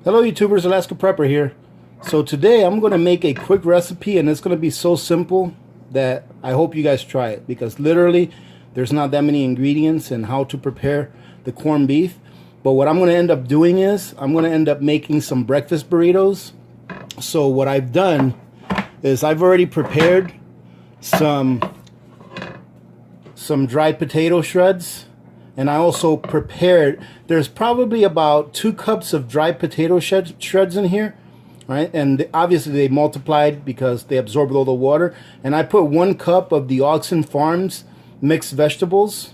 Hello YouTubers, Alaska Prepper here. So today I'm going to make a quick recipe, and it's going to be so simple that I hope you guys try it, because literally there's not that many ingredients in how to prepare the corned beef. But what I'm going to end up doing is I'm going to end up making some breakfast burritos. So what I've done is I've already prepared some dried potato shreds. And I also prepared, there's probably about 2 cups of dried potato shreds in here, right? And obviously they multiplied because they absorbed all the water. And I put 1 cup of the Oxen Farms mixed vegetables.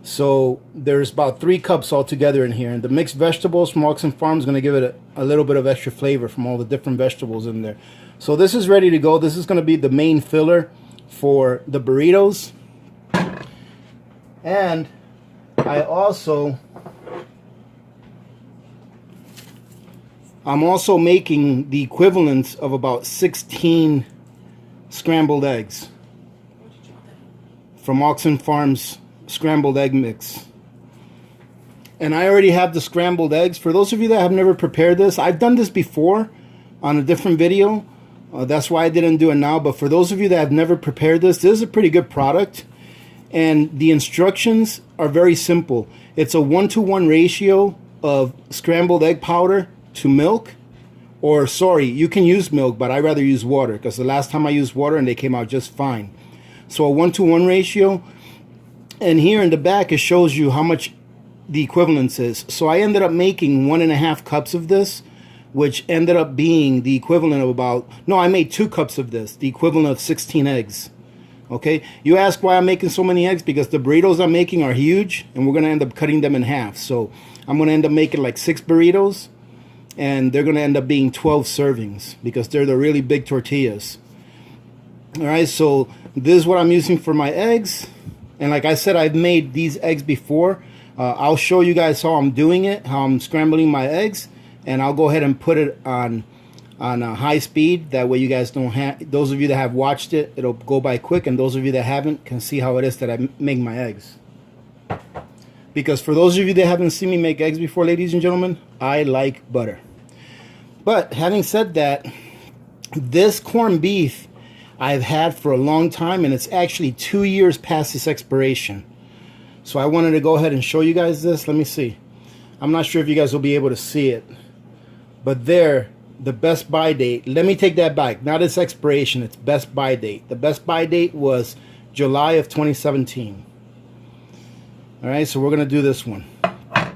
So there's about 3 cups altogether in here. And the mixed vegetables from Oxen Farms is going to give it a little bit of extra flavor from all the different vegetables in there. So this is ready to go. This is going to be the main filler for the burritos. And I'm also making the equivalent of about 16 scrambled eggs from Oxen Farms scrambled egg mix. And I already have the scrambled eggs. For those of you that have never prepared this, I've done this before on a different video. That's why I didn't do it now. But for those of you that have never prepared this is a pretty good product. And the instructions are very simple. It's a 1-to-1 ratio of scrambled egg powder to milk. Or sorry, you can use milk, but I rather use water, because the last time I used water and they came out just fine. So a 1-to-1 ratio. And here in the back it shows you how much the equivalence is. So I ended up making 1.5 cups of this, which ended up being the equivalent of about, no, I made 2 cups of this, the equivalent of 16 eggs. Okay, you ask why I'm making so many eggs? Because the burritos I'm making are huge, and we're going to end up cutting them in half. So I'm going to end up making like 6 burritos, and they're going to end up being 12 servings, because they're the really big tortillas. Alright, so this is what I'm using for my eggs. And like I said, I've made these eggs before. I'll show you guys how I'm doing it, how I'm scrambling my eggs, and I'll go ahead and put it on high speed. That way you guys don't have, those of you that have watched it, it'll go by quick, and those of you that haven't can see how it is that I make my eggs. Because for those of you that haven't seen me make eggs before, ladies and gentlemen, I like butter. But having said that, this corned beef I've had for a long time, and it's actually 2 years past its expiration. So I wanted to go ahead and show you guys this. Let me see. I'm not sure if you guys will be able to see it, but there, the best buy date, let me take that back, not its expiration, its best buy date. The best buy date was July of 2017. Alright, so we're going to do this one.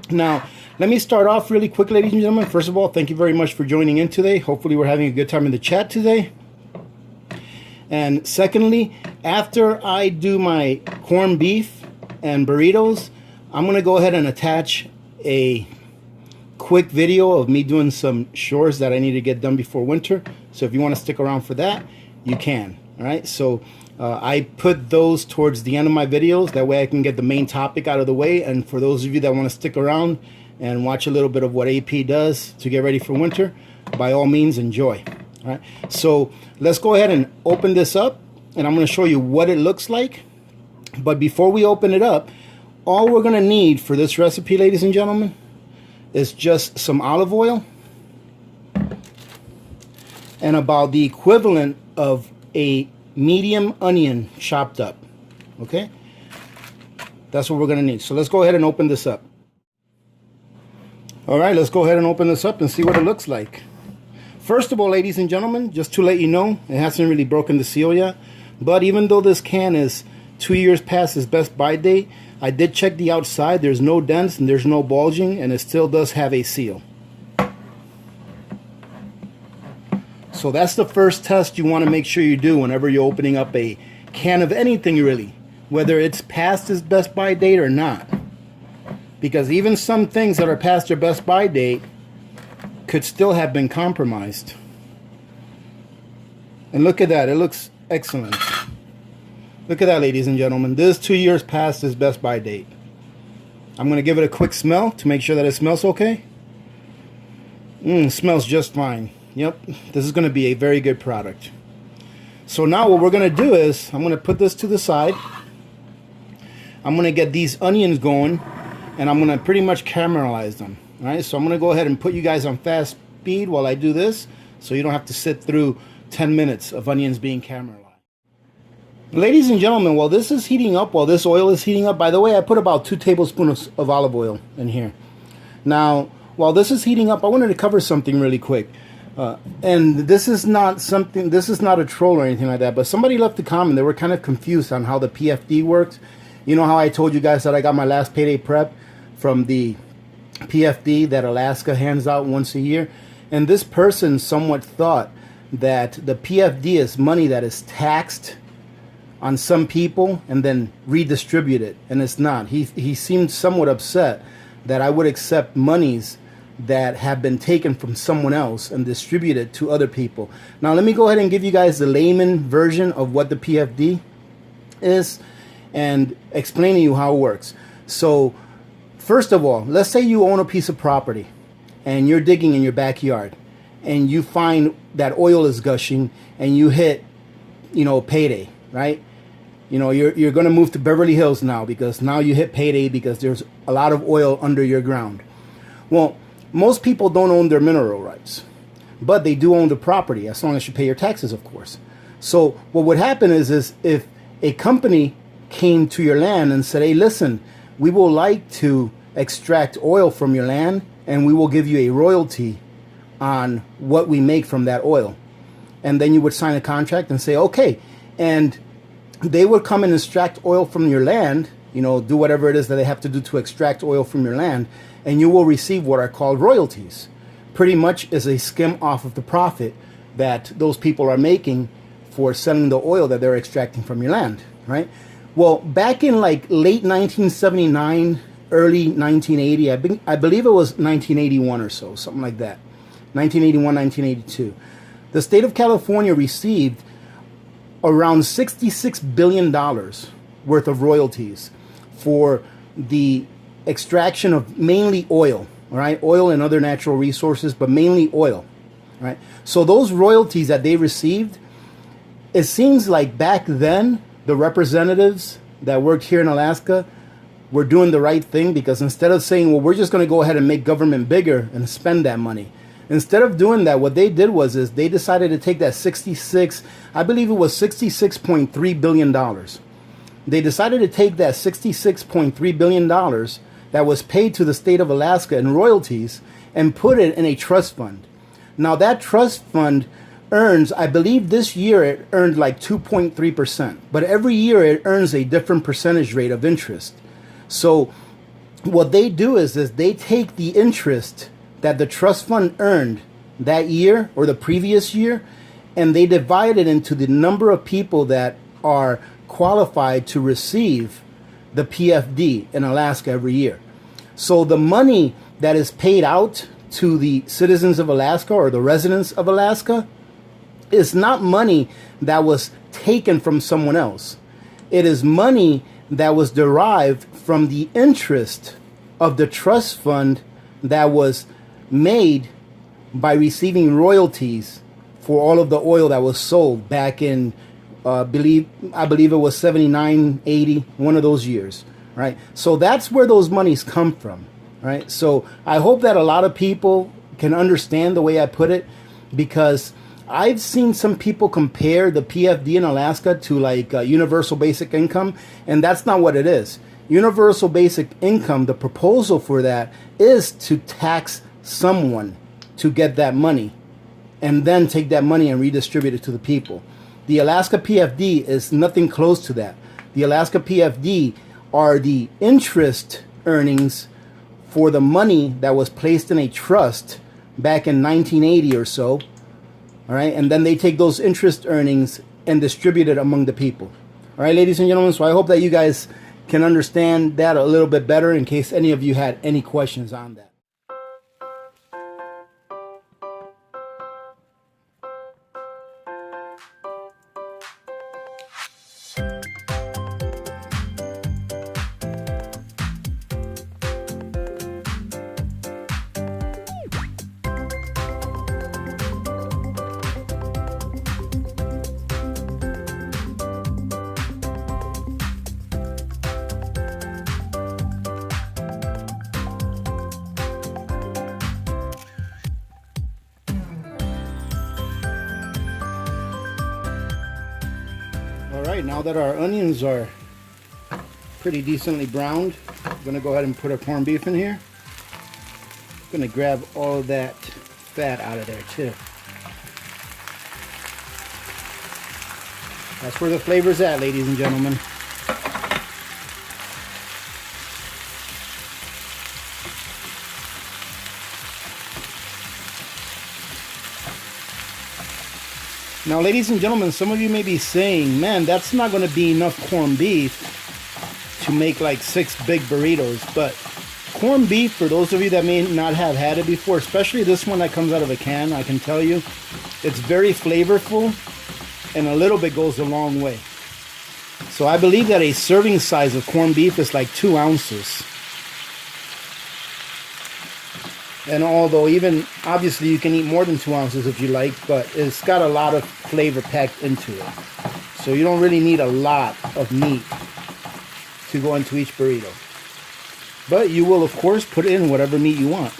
Now, let me start off really quick, ladies and gentlemen. First of all, thank you very much for joining in today. Hopefully we're having a good time in the chat today. And secondly, after I do my corned beef and burritos, I'm going to go ahead and attach a quick video of me doing some chores that I need to get done before winter. So if you want to stick around for that, you can. All right, so I put those towards the end of my videos. That way I can get the main topic out of the way. And for those of you that want to stick around and watch a little bit of what AP does to get ready for winter, by all means, enjoy. All right, so let's go ahead and open this up, and I'm going to show you what it looks like. But before we open it up, all we're going to need for this recipe, ladies and gentlemen, is just some olive oil and about the equivalent of a medium onion chopped up. Okay, that's what we're going to need. So let's go ahead and open this up. All right, let's go ahead and open this up and see what it looks like. First of all, ladies and gentlemen, just to let you know, it hasn't really broken the seal yet, but even though this can is 2 years past its best buy date, I did check the outside. There's no dents and there's no bulging, and it still does have a seal. So that's the first test you want to make sure you do whenever you're opening up a can of anything, really, whether it's past its best buy date or not. Because even some things that are past their best buy date could still have been compromised. And look at that, it looks excellent. Look at that, ladies and gentlemen. This is 2 years past its best buy date. I'm going to give it a quick smell to make sure that it smells okay. Smells just fine. Yep, this is going to be a very good product. So now what we're going to do is, I'm going to put this to the side. I'm going to get these onions going, and I'm going to pretty much caramelize them. All right, so I'm going to go ahead and put you guys on fast speed while I do this, so you don't have to sit through 10 minutes of onions being caramelized. Ladies and gentlemen, while this is heating up, while this oil is heating up, by the way, I put about 2 tablespoons of olive oil in here. Now, while this is heating up, I wanted to cover something really quick. And this is not a troll or anything like that, but somebody left a comment. They were kind of confused on how the PFD works. You know how I told you guys that I got my last payday prep from the PFD that Alaska hands out once a year? And this person somewhat thought that the PFD is money that is taxed on some people and then redistributed, and it's not. He seemed somewhat upset that I would accept monies that have been taken from someone else and distributed to other people. Now let me go ahead and give you guys the layman version of what the PFD is and explain to you how it works. So first of all, let's say you own a piece of property and you're digging in your backyard and you find that oil is gushing and you hit, payday, right? You're going to move to Beverly Hills now because now you hit payday because there's a lot of oil under your ground. Well, most people don't own their mineral rights, but they do own the property as long as you pay your taxes, of course. So what would happen is if a company came to your land and said, hey, listen, we will like to extract oil from your land and we will give you a royalty on what we make from that oil. And then you would sign a contract and say, okay. And they would come and extract oil from your land, do whatever it is that they have to do to extract oil from your land, and you will receive what are called royalties. Pretty much is a skim off of the profit that those people are making for selling the oil that they're extracting from your land, right? Well, back in like late 1979, early 1980, I believe it was 1981 or so, something like that. 1981, 1982. The state of California received around $66 billion worth of royalties for the extraction of mainly oil, all right? Oil and other natural resources, but mainly oil, right? So those royalties that they received, it seems like back then, the representatives that worked here in Alaska were doing the right thing, because instead of saying, well, we're just going to go ahead and make government bigger and spend that money, instead of doing that, what they did was they decided to take that I believe it was $66.3 billion. They decided to take that $66.3 billion that was paid to the state of Alaska in royalties and put it in a trust fund. Now that trust fund earns, I believe this year it earned like 2.3%, but every year it earns a different percentage rate of interest. So what they do is they take the interest that the trust fund earned that year or the previous year, and they divide it into the number of people that are qualified to receive the PFD in Alaska every year. So the money that is paid out to the citizens of Alaska or the residents of Alaska is not money that was taken from someone else. It is money that was derived from the interest of the trust fund that was made by receiving royalties for all of the oil that was sold back in I believe it was 79, 80, one of those years, right? So that's where those monies come from, right? So I hope that a lot of people can understand the way I put it, because I've seen some people compare the PFD in Alaska to like universal basic income, and that's not what it is. Universal basic income, the proposal for that is to tax someone to get that money and then take that money and redistribute it to the people. The Alaska PFD is nothing close to that. The Alaska PFD are the interest earnings for the money that was placed in a trust back in 1980 or so. All right, and then they take those interest earnings and distribute it among the people. All right, ladies and gentlemen, so I hope that you guys can understand that a little bit better in case any of you had any questions on that. Alright, now that our onions are pretty decently browned, I'm going to go ahead and put our corned beef in here. I'm going to grab all of that fat out of there too. That's where the flavor's at, ladies and gentlemen. Now, ladies and gentlemen, some of you may be saying, man, that's not going to be enough corned beef to make like 6 big burritos. But corned beef, for those of you that may not have had it before, especially this one that comes out of a can, I can tell you, it's very flavorful and a little bit goes a long way. So I believe that a serving size of corned beef is like 2 ounces. And although even, obviously you can eat more than 2 ounces if you like, but it's got a lot of flavor packed into it. So you don't really need a lot of meat to go into each burrito. But you will, of course, put in whatever meat you want.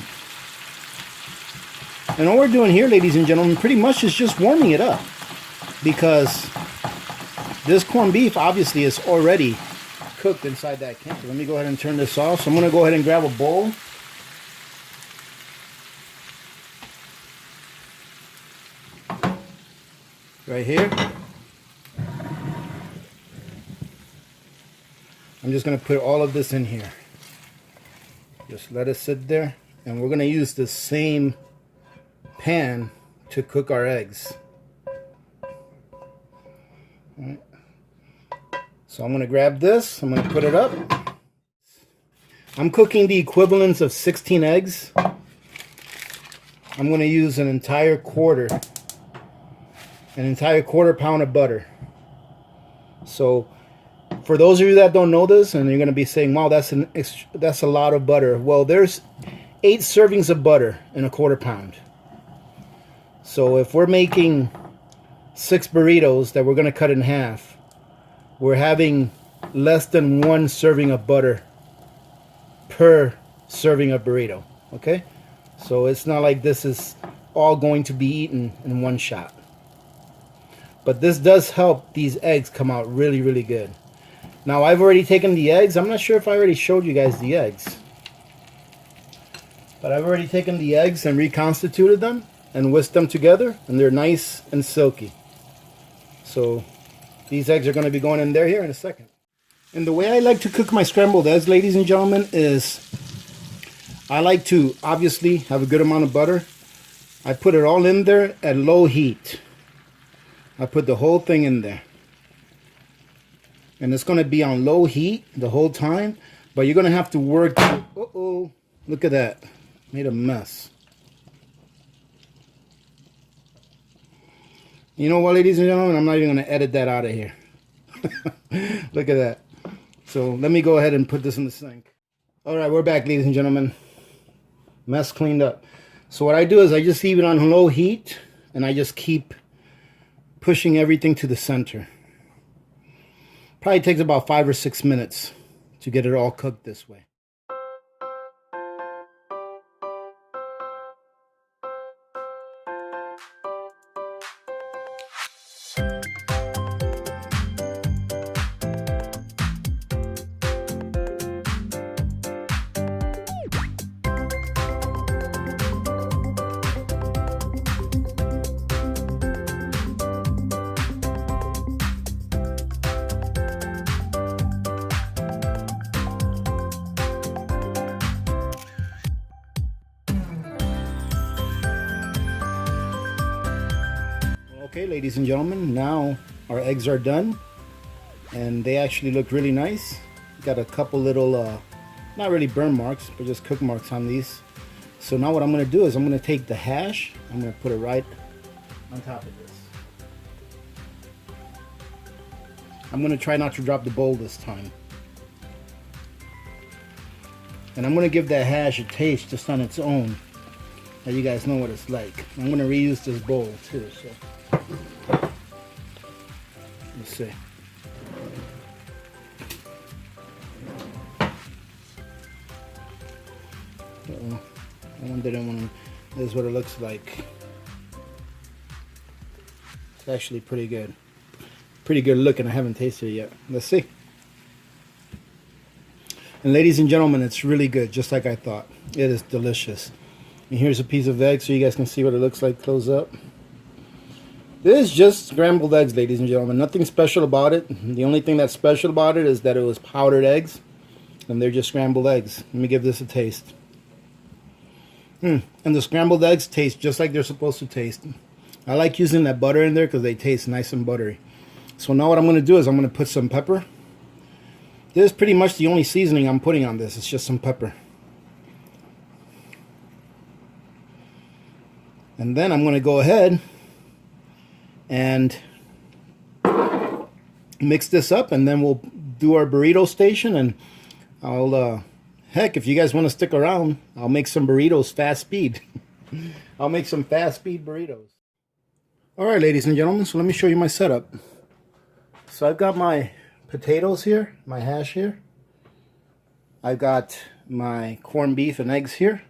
And all we're doing here, ladies and gentlemen, pretty much is just warming it up. Because this corned beef, obviously, is already cooked inside that can. So let me go ahead and turn this off. So I'm going to go ahead and grab a bowl. Right here. I'm just going to put all of this in here. Just let it sit there. And we're going to use the same pan to cook our eggs. All right. So I'm going to grab this. I'm going to put it up. I'm cooking the equivalents of 16 eggs. I'm going to use an entire quarter pound of butter. So for those of you that don't know this and you're going to be saying, wow, that's a lot of butter. Well, there's 8 servings of butter in a quarter pound. So if we're making 6 burritos that we're going to cut in half, we're having less than 1 serving of butter per serving of burrito. Okay? So it's not like this is all going to be eaten in one shot. But this does help these eggs come out really, really good. Now, I've already taken the eggs. I'm not sure if I already showed you guys the eggs. But I've already taken the eggs and reconstituted them and whisked them together. And they're nice and silky. So these eggs are going to be going in there here in a second. And the way I like to cook my scrambled eggs, ladies and gentlemen, is I like to obviously have a good amount of butter. I put it all in there at low heat. I put the whole thing in there. And it's going to be on low heat the whole time. But you're going to have to work. Uh-oh. Look at that. Made a mess. You know what, ladies and gentlemen? I'm not even going to edit that out of here. Look at that. So let me go ahead and put this in the sink. Alright, we're back, ladies and gentlemen. Mess cleaned up. So what I do is I just leave it on low heat. And I just keep pushing everything to the center. Probably takes about 5 or 6 minutes to get it all cooked this way. Okay, ladies and gentlemen, now our eggs are done and they actually look really nice. Got a couple little, not really burn marks, but just cook marks on these. So now what I'm going to do is I'm going to take the hash, I'm going to put it right on top of this. I'm going to try not to drop the bowl this time. And I'm going to give that hash a taste just on its own, so you guys know what it's like. I'm going to reuse this bowl too, so. Let's see. That one didn't want to. This is what it looks like. It's actually pretty good. pretty good looking. I haven't tasted it yet. Let's see. And ladies and gentlemen, it's really good, just like I thought. It is delicious. And here's a piece of egg so you guys can see what it looks like close up. This is just scrambled eggs, ladies and gentlemen. Nothing special about it. The only thing that's special about it is that it was powdered eggs. And they're just scrambled eggs. Let me give this a taste. And the scrambled eggs taste just like they're supposed to taste. I like using that butter in there because they taste nice and buttery. So now what I'm going to do is I'm going to put some pepper. This is pretty much the only seasoning I'm putting on this. It's just some pepper. And then I'm going to go ahead and mix this up, and then we'll do our burrito station. And I'll heck, if you guys want to stick around, I'll make some burritos fast speed. I'll make some fast speed burritos. Alright, ladies and gentlemen, so let me show you my setup. So I've got my potatoes here, my hash here. I've got my corned beef and eggs here.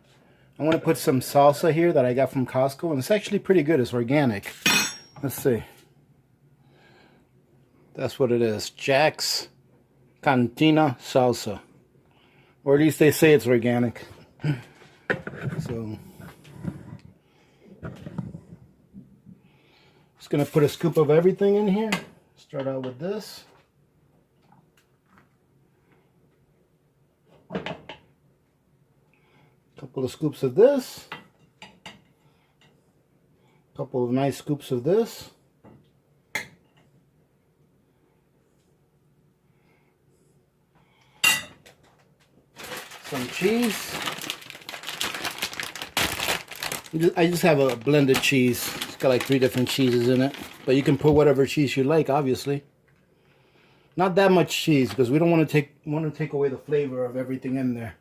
I'm going to put some salsa here that I got from Costco, and it's actually pretty good. It's organic. Let's see. That's what it is. Jack's Cantina Salsa. Or at least they say it's organic. So, just going to put a scoop of everything in here. Start out with this. Couple of scoops of this. Couple of nice scoops of this. Some cheese. I just have a blended cheese. It's got like 3 different cheeses in it. But you can put whatever cheese you like, obviously. Not that much cheese because we don't want to take away the flavor of everything in there.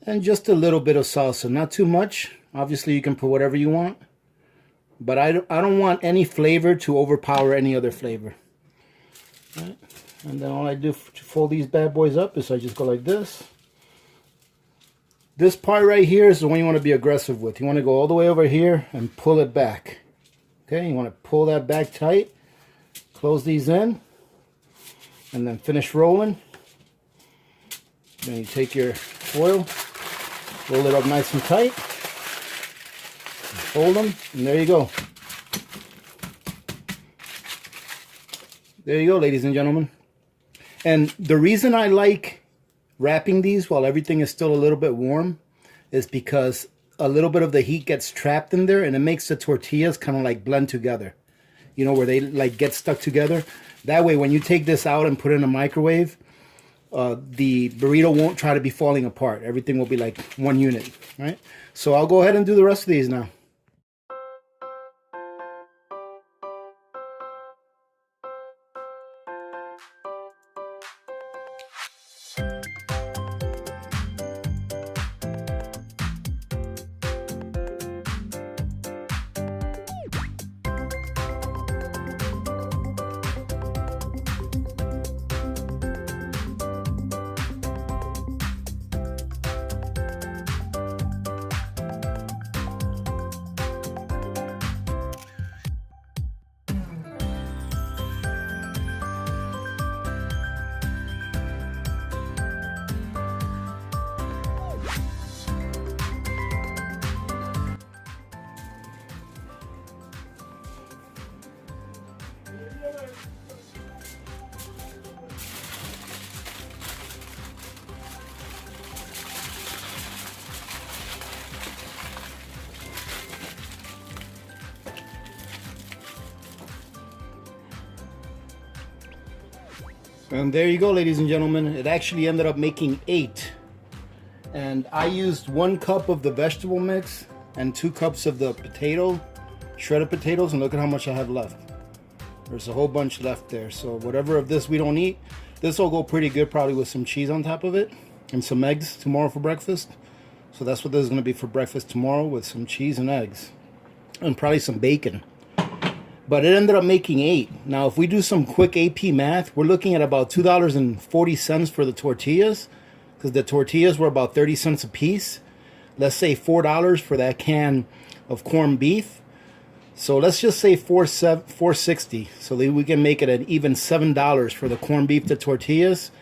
And just a little bit of salsa, not too much. Obviously you can put whatever you want. But I don't want any flavor to overpower any other flavor. All right. And then all I do to fold these bad boys up is I just go like this. This part right here is the one you want to be aggressive with. You want to go all the way over here and pull it back. Okay, you want to pull that back tight. Close these in. And then finish rolling. Then you take your foil. Roll it up nice and tight. Fold them. And there you go. There you go, ladies and gentlemen. And the reason I like wrapping these while everything is still a little bit warm is because a little bit of the heat gets trapped in there and it makes the tortillas kind of like blend together. You know, where they like get stuck together. That way when you take this out and put it in a microwave, the burrito won't try to be falling apart. Everything will be like one unit, right? So I'll go ahead and do the rest of these now. And there you go, ladies and gentlemen. It actually ended up making 8. And I used 1 cup of the vegetable mix and 2 cups of the shredded potatoes, and look at how much I have left. There's a whole bunch left there. So whatever of this we don't eat, this will go pretty good probably with some cheese on top of it and some eggs tomorrow for breakfast. So that's what this is going to be for breakfast tomorrow, with some cheese and eggs and probably some bacon. But it ended up making 8. Now, if we do some quick AP math, we're looking at about $2.40 for the tortillas, because the tortillas were about 30 cents a piece. Let's say $4 for that can of corned beef. So let's just say $4.60, so that we can make it an even $7 for the corned beef, the tortillas,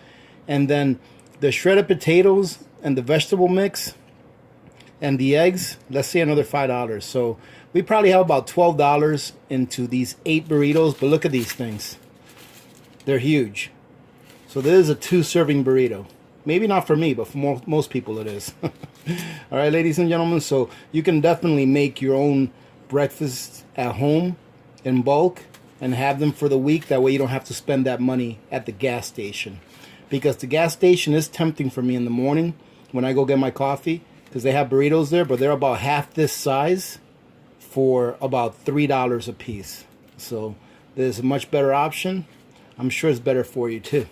and then the shredded potatoes and the vegetable mix and the eggs. Let's say another $5. So we probably have about $12 into these 8 burritos. But look at these things; they're huge. So this is a 2-serving burrito. Maybe not for me, but for most people it is. All right, ladies and gentlemen. So you can definitely make your own breakfast at home in bulk and have them for the week. That way you don't have to spend that money at the gas station, because the gas station is tempting for me in the morning when I go get my coffee, because they have burritos there, but they're about half this size for about $3 a piece. So there's a much better option. I'm sure it's better for you too.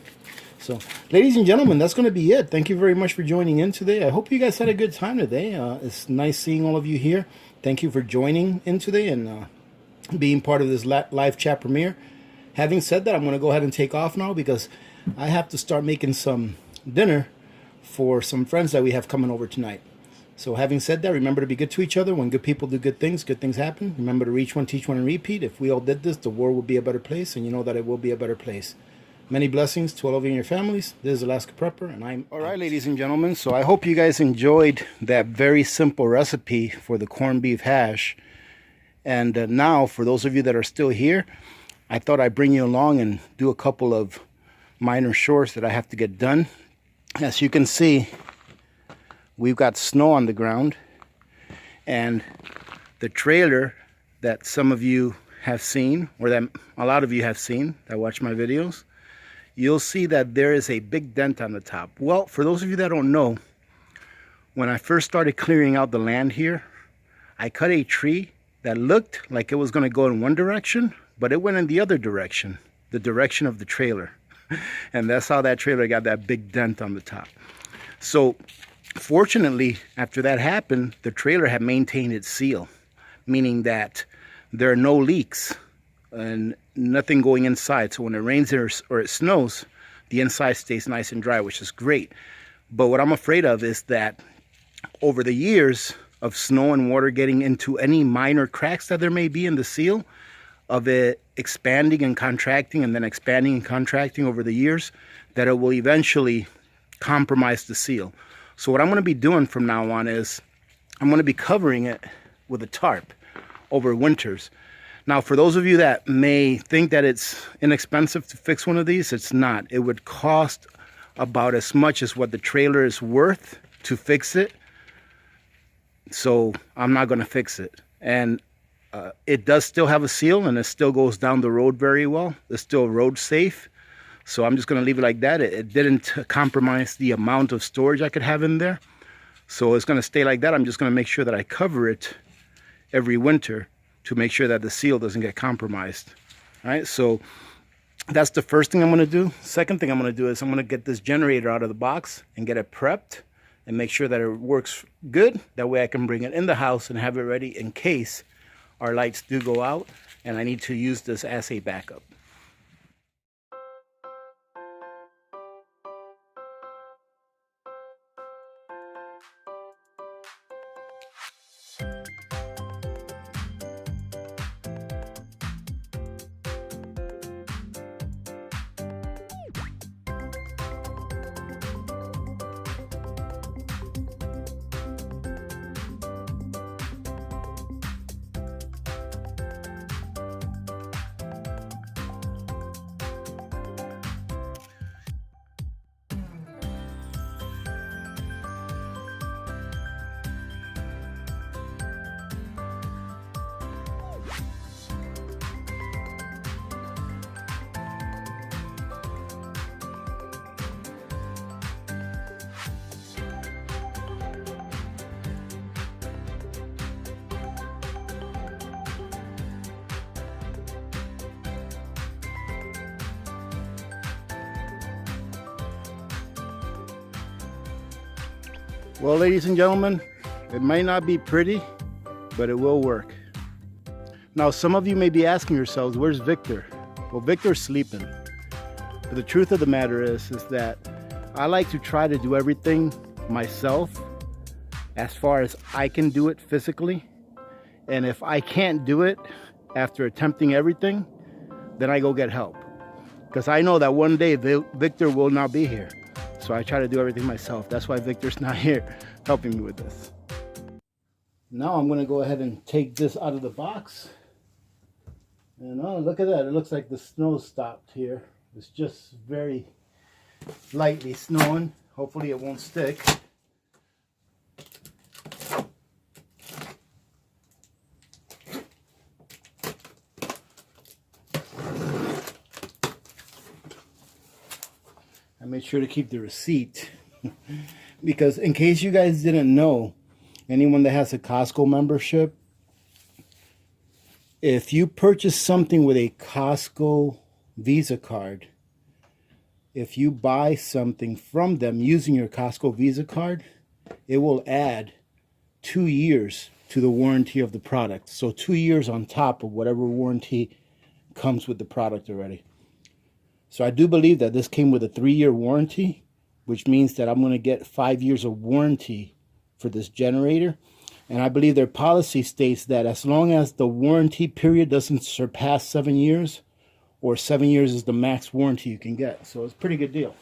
So, ladies and gentlemen, that's going to be it. Thank you very much for joining in today. I hope you guys had a good time today. It's nice seeing all of you here. Thank you for joining in today and being part of this live chat premiere. Having said that, I'm going to go ahead and take off now, because I have to start making some dinner for some friends that we have coming over tonight. So having said that, remember to be good to each other. When good people do good things happen. Remember to reach one, teach one, and repeat. If we all did this, the world would be a better place, and you know that it will be a better place. Many blessings to all of you and your families. This is Alaska Prepper, and I'm all right, ladies and gentlemen. So I hope you guys enjoyed that very simple recipe for the corned beef hash. And now, for those of you that are still here, I thought I'd bring you along and do a couple of minor chores that I have to get done. As you can see, we've got snow on the ground, and the trailer that some of you have seen, or that a lot of you have seen that watch my videos, you'll see that there is a big dent on the top. Well, for those of you that don't know, when I first started clearing out the land here, I cut a tree that looked like it was going to go in one direction, but it went in the other direction, the direction of the trailer. And that's how that trailer got that big dent on the top. So fortunately, after that happened, the trailer had maintained its seal, meaning that there are no leaks and nothing going inside. So when it rains or it snows, the inside stays nice and dry, which is great. But what I'm afraid of is that over the years of snow and water getting into any minor cracks that there may be in the seal, of it expanding and contracting and then expanding and contracting over the years, that it will eventually compromise the seal. So what I'm going to be doing from now on is I'm going to be covering it with a tarp over winters. Now, for those of you that may think that it's inexpensive to fix one of these, it's not. It would cost about as much as what the trailer is worth to fix it. So I'm not going to fix it. And it does still have a seal, and it still goes down the road very well. It's still road safe. So I'm just going to leave it like that. It didn't compromise the amount of storage I could have in there. So it's going to stay like that. I'm just going to make sure that I cover it every winter to make sure that the seal doesn't get compromised. All right, so that's the first thing I'm going to do. Second thing I'm going to do is I'm going to get this generator out of the box and get it prepped and make sure that it works good. That way I can bring it in the house and have it ready in case our lights do go out and I need to use this as a backup. Well, ladies and gentlemen, it might not be pretty, but it will work. Now, some of you may be asking yourselves, where's Victor? Well, Victor's sleeping. But the truth of the matter is that I like to try to do everything myself as far as I can do it physically. And if I can't do it, after attempting everything, then I go get help. Because I know that one day Victor will not be here. So I try to do everything myself. That's why Victor's not here helping me with this. Now I'm going to go ahead and take this out of the box. And oh, look at that. It looks like the snow stopped here. It's just very lightly snowing. Hopefully it won't stick. I made sure to keep the receipt because in case you guys didn't know, anyone that has a Costco membership, if you purchase something with a Costco Visa card, if you buy something from them using your Costco Visa card, it will add 2 years to the warranty of the product. So 2 years on top of whatever warranty comes with the product already. So I do believe that this came with a 3-year warranty, which means that I'm going to get 5 years of warranty for this generator. And I believe their policy states that as long as the warranty period doesn't surpass 7 years, or 7 years is the max warranty you can get. So it's a pretty good deal.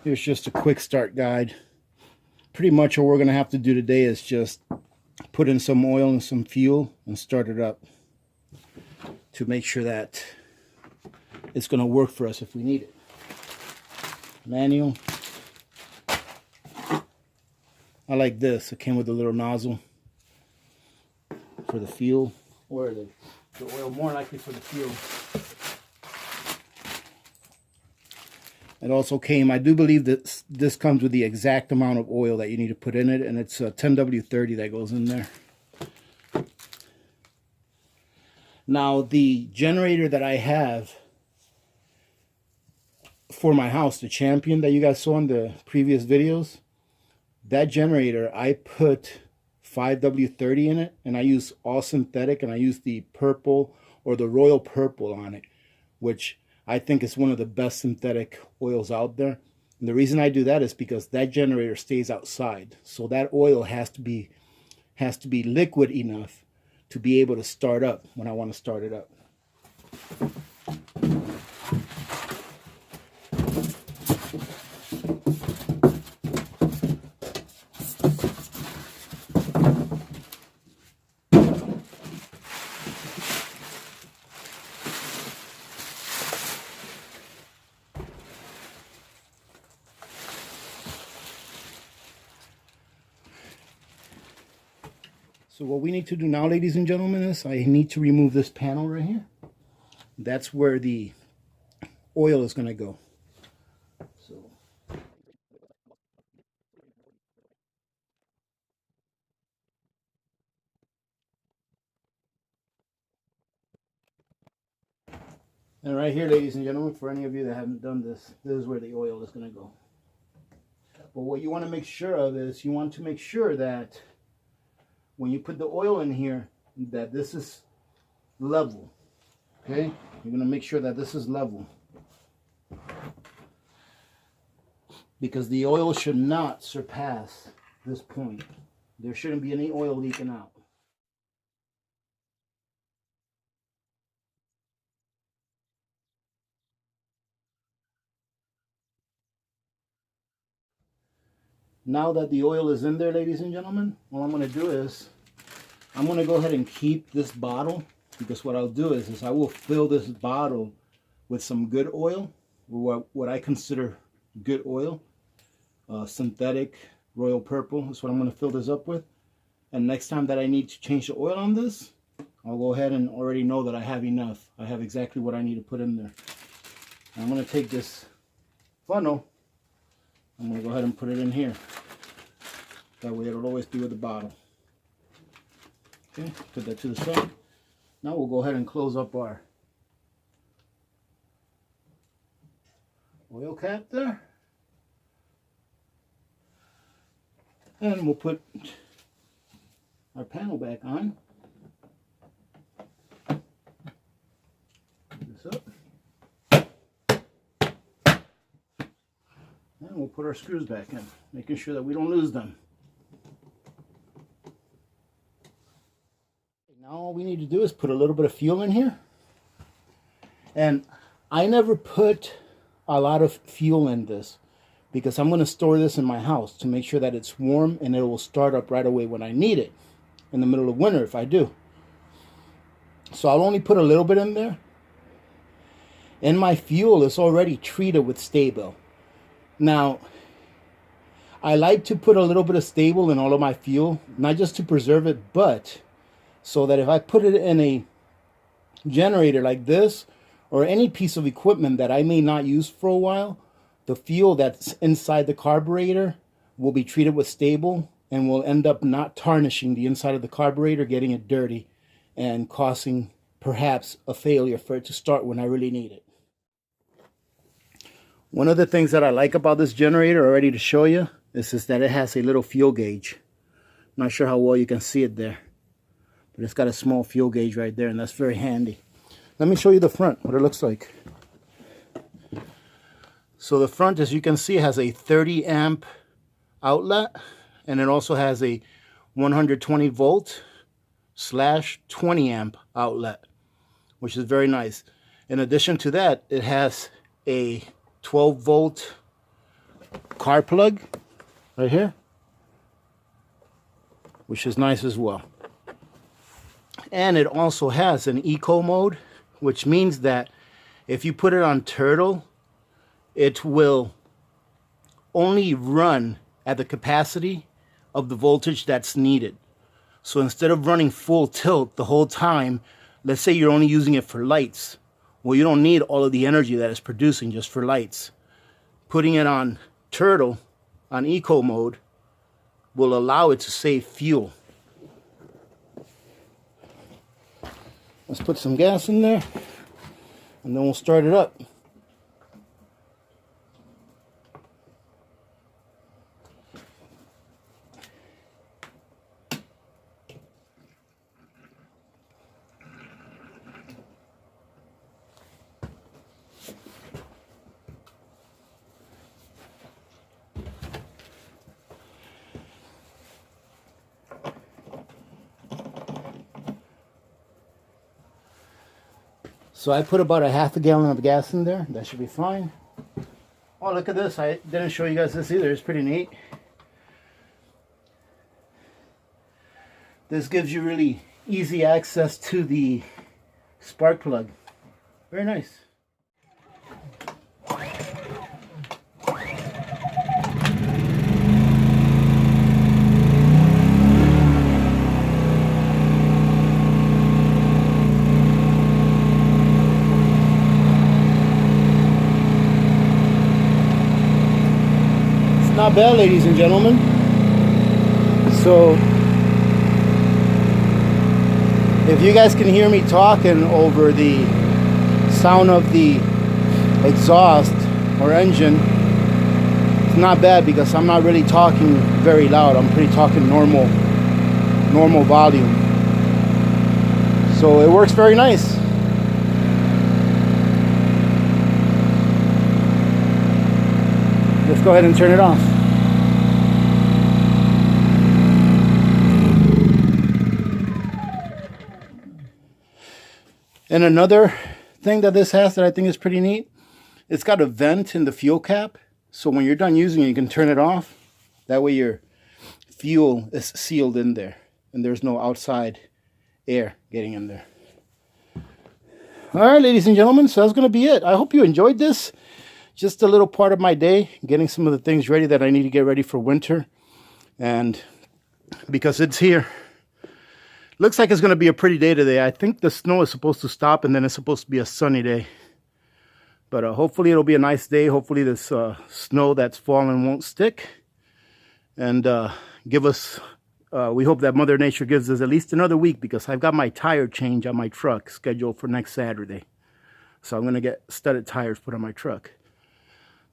Here's just a quick start guide. Pretty much all we're going to have to do today is just put in some oil and some fuel and start it up to make sure that it's going to work for us if we need it. Manual. I like this. It came with a little nozzle for the fuel, or the oil, more likely for the fuel. It also came, I do believe that this comes with the exact amount of oil that you need to put in it, and it's a 10W30 that goes in there. Now, the generator that I have for my house, the Champion that you guys saw in the previous videos, that generator, I put 5W30 in it, and I use all synthetic, and I use the purple or the royal purple on it, which I think is one of the best synthetic oils out there. And the reason I do that is because that generator stays outside. So that oil has to be liquid enough to be able to start up when I want to start it up. So what we need to do now, ladies and gentlemen, is I need to remove this panel right here. That's where the oil is going to go. So and right here, ladies and gentlemen, for any of you that haven't done this, this is where the oil is going to go. But what you want to make sure of is you want to make sure that when you put the oil in here, that this is level. Okay? You're going to make sure that this is level. Because the oil should not surpass this point. There shouldn't be any oil leaking out. Now that the oil is in there, ladies and gentlemen, all I'm going to do is I'm going to go ahead and keep this bottle, because what I'll do is I will fill this bottle with some good oil, what I consider good oil, synthetic royal purple. That's what I'm going to fill this up with. And next time that I need to change the oil on this, I'll go ahead and already know that I have enough. I have exactly what I need to put in there. And I'm going to take this funnel, I'm going to go ahead and put it in here. That way it'll always be with the bottle. Okay, put that to the side. Now we'll go ahead and close up our oil cap there. And we'll put our panel back on. Put this up. And we'll put our screws back in, making sure that we don't lose them. we need to do is put a little bit of fuel in here. And I never put a lot of fuel in this because I'm going to store this in my house to make sure that it's warm and it will start up right away when I need it in the middle of winter if I do. So I'll only put a little bit in there. And my fuel is already treated with Stable. Now, I like to put a little bit of Stable in all of my fuel, not just to preserve it, but so that if I put it in a generator like this, or any piece of equipment that I may not use for a while, the fuel that's inside the carburetor will be treated with Stable and will end up not tarnishing the inside of the carburetor, getting it dirty, and causing perhaps a failure for it to start when I really need it. One of the things that I like about this generator already to show you is that it has a little fuel gauge. I'm not sure how well you can see it there, but it's got a small fuel gauge right there, and that's very handy. Let me show you the front, what it looks like. So the front, as you can see, has a 30 amp outlet, and it also has a 120 volt / 20 amp outlet, which is very nice. In addition to that, it has a 12 volt car plug right here, which is nice as well. And it also has an eco mode, which means that if you put it on turtle, it will only run at the capacity of the voltage that's needed. So instead of running full tilt the whole time, let's say you're only using it for lights. Well, you don't need all of the energy that it's producing just for lights. Putting it on turtle, on eco mode, will allow it to save fuel. Let's put some gas in there, and then we'll start it up. So I put about a half a gallon of gas in there. That should be fine. Oh, look at this. I didn't show you guys this either. It's pretty neat. This gives you really easy access to the spark plug. Very nice. Not bad, ladies and gentlemen. So if you guys can hear me talking over the sound of the exhaust or engine, it's not bad because I'm not really talking very loud. I'm pretty talking normal volume. So it works very nice. Let's go ahead and turn it off. And another thing that this has that I think is pretty neat, it's got a vent in the fuel cap. So when you're done using it, you can turn it off. That way your fuel is sealed in there and there's no outside air getting in there. All right, ladies and gentlemen, so that's going to be it. I hope you enjoyed this. Just a little part of my day, getting some of the things ready that I need to get ready for winter. And because it's here, looks like it's going to be a pretty day today. I think the snow is supposed to stop and then it's supposed to be a sunny day. But hopefully it'll be a nice day. Hopefully this snow that's fallen won't stick. And give us, we hope that Mother Nature gives us at least another week, because I've got my tire change on my truck scheduled for next Saturday. So I'm going to get studded tires put on my truck.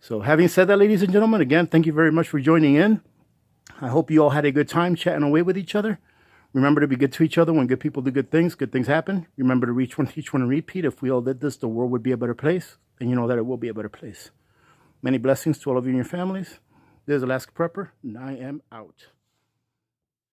So having said that, ladies and gentlemen, again, thank you very much for joining in. I hope you all had a good time chatting away with each other. Remember to be good to each other. When good people do good things happen. Remember to reach one, teach one, and repeat. If we all did this, the world would be a better place. And you know that it will be a better place. Many blessings to all of you and your families. This is Alaska Prepper, and I am out.